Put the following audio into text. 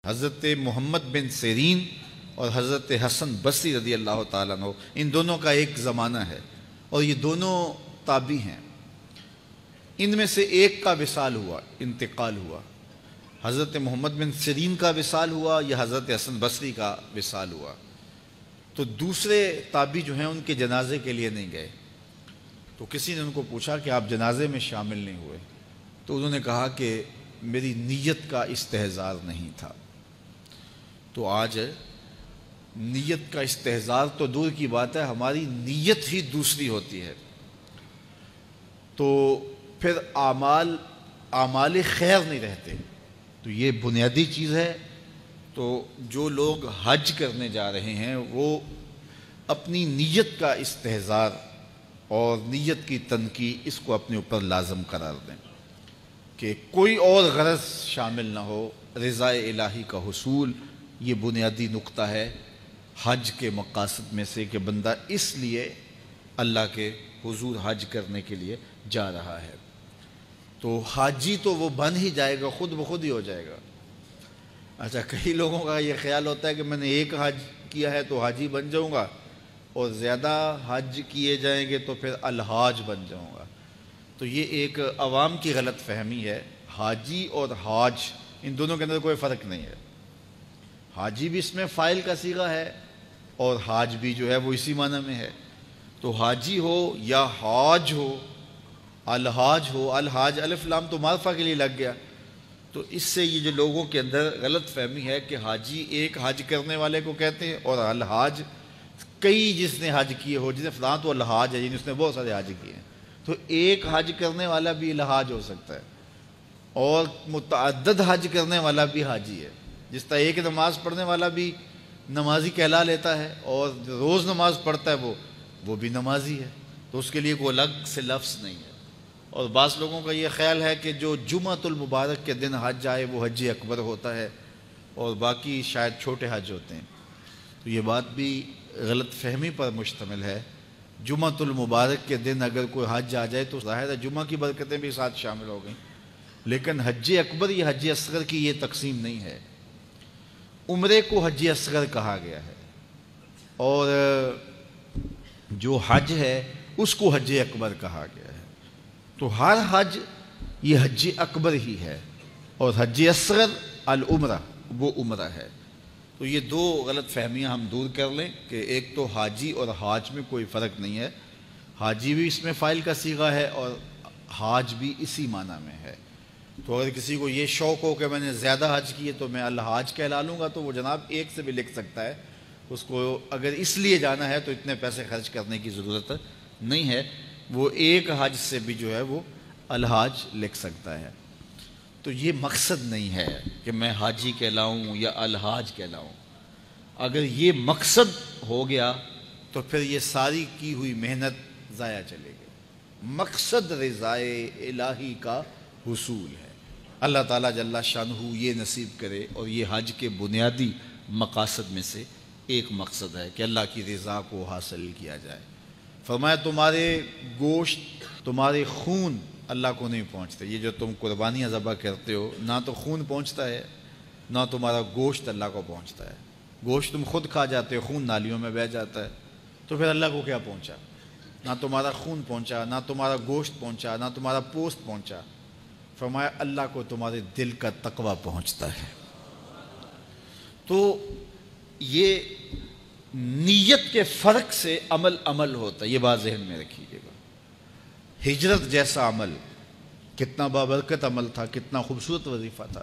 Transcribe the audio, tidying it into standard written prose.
حضرت محمد بن سیرین اور حضرت حسن بصری رضی اللہ تعالیٰ عنہ، ان دونوں کا ایک زمانہ ہے اور یہ دونوں تابعی ہیں۔ ان میں سے ایک کا وصال ہوا، انتقال ہوا، حضرت محمد بن سیرین کا وصال ہوا یا حضرت حسن بصری کا وصال ہوا، تو دوسرے تابعی جو ہیں ان کے جنازے کے لیے نہیں گئے۔ تو کسی نے ان کو پوچھا کہ آپ جنازے میں شامل نہیں ہوئے، تو انہوں نے کہا کہ میری نیت کا استحضار نہیں تھا۔ تو آج نیت کا استحضار تو دور کی بات ہے، ہماری نیت ہی دوسری ہوتی ہے، تو پھر اعمال خیر نہیں رہتے۔ تو یہ بنیادی چیز ہے۔ تو جو لوگ حج کرنے جا رہے ہیں وہ اپنی نیت کا استحضار اور نیت کی تنقیح اس کو اپنے اوپر لازم قرار دیں کہ کوئی اور غرض شامل نہ ہو، رضا الہی کا حصول یہ بنیادی نقطہ ہے حج کے مقاصد میں سے، کہ بندہ اس لیے اللہ کے حضور حج کرنے کے لیے جا رہا ہے۔ تو حاجی تو وہ بن ہی جائے گا، خود بخود ہی ہو جائے گا۔ اچھا، کئی لوگوں کا یہ خیال ہوتا ہے کہ میں نے ایک حج کیا ہے تو حاجی بن جاؤں گا، اور زیادہ حج کیے جائیں گے تو پھر الحاج بن جاؤں گا۔ تو یہ ایک عوام کی غلط فہمی ہے۔ حاجی اور حاج ان دونوں کے اندر کوئی فرق نہیں ہے۔ حاجی بھی اس میں فاعل کا صیغہ ہے اور حاج بھی جو ہے وہ اسی معنی میں ہے۔ تو حاجی ہو یا حاج ہو، الحاج ہو، الحاج الف لام تو معرفہ کے لیے لگ گیا۔ تو اس سے یہ جو لوگوں کے اندر غلط فہمی ہے کہ حاجی ایک حج کرنے والے کو کہتے ہیں اور الحاج کئی جس نے حج کیے ہو، جس نے فلاں تو الحاج ہے، یعنی اس نے بہت سارے حج کیے ہیں۔ تو ایک حج کرنے والا بھی الحاج ہو سکتا ہے اور متعدد حج کرنے والا بھی حاجی ہے۔ جس طرح ایک نماز پڑھنے والا بھی نمازی کہلا لیتا ہے اور روز نماز پڑھتا ہے وہ بھی نمازی ہے، تو اس کے لیے کوئی الگ سے لفظ نہیں ہے۔ اور بعض لوگوں کا یہ خیال ہے کہ جو جمعۃ المبارک کے دن حج آئے وہ حج اکبر ہوتا ہے اور باقی شاید چھوٹے حج ہوتے ہیں۔ تو یہ بات بھی غلط فہمی پر مشتمل ہے۔ جمعۃ المبارک کے دن اگر کوئی حج آ جائے تو ظاہر ہے جمعہ کی برکتیں بھی ساتھ شامل ہو گئیں، لیکن حج اکبر یا حج اصغر کی یہ تقسیم نہیں ہے۔ عمرے کو حج اصغر کہا گیا ہے اور جو حج ہے اس کو حج اکبر کہا گیا ہے۔ تو ہر حج یہ حج اکبر ہی ہے اور حج اصغر العمرہ وہ عمرہ ہے۔ تو یہ دو غلط فہمیاں ہم دور کر لیں کہ ایک تو حاجی اور حاج میں کوئی فرق نہیں ہے، حاجی بھی اس میں فاعل کا صیغہ ہے اور حاج بھی اسی معنی میں ہے۔ تو اگر کسی کو یہ شوق ہو کہ میں نے زیادہ حج کیے تو میں الحاج کہلا لوں گا، تو وہ جناب ایک سے بھی لکھ سکتا ہے۔ اس کو اگر اس لیے جانا ہے تو اتنے پیسے خرچ کرنے کی ضرورت نہیں ہے، وہ ایک حج سے بھی جو ہے وہ الحاج لکھ سکتا ہے۔ تو یہ مقصد نہیں ہے کہ میں حاجی کہلاؤں یا الحاج کہلاؤں۔ اگر یہ مقصد ہو گیا تو پھر یہ ساری کی ہوئی محنت ضائع چلے گی۔ مقصد رضائے الہی کا حصول ہے۔ اللہ تعالیٰ جل شانہ یہ نصیب کرے، اور یہ حج کے بنیادی مقاصد میں سے ایک مقصد ہے کہ اللہ کی رضا کو حاصل کیا جائے۔ فرمایا تمہارے گوشت، تمہارے خون اللہ کو نہیں پہنچتے۔ یہ جو تم قربانیاں ذبح کرتے ہو، نہ تو خون پہنچتا ہے نہ تمہارا گوشت اللہ کو پہنچتا ہے۔ گوشت تم خود کھا جاتے ہو، خون نالیوں میں بہہ جاتا ہے، تو پھر اللہ کو کیا پہنچا؟ نہ تمہارا خون پہنچا، نہ تمہارا گوشت پہنچا، نہ تمہارا پوست پہنچا۔ فرمایا اللہ کو تمہارے دل کا تقویٰ پہنچتا ہے۔ تو یہ نیت کے فرق سے عمل ہوتا ہے، یہ بات ذہن میں رکھیے گا۔ ہجرت جیسا عمل کتنا بابرکت عمل تھا، کتنا خوبصورت وظیفہ تھا،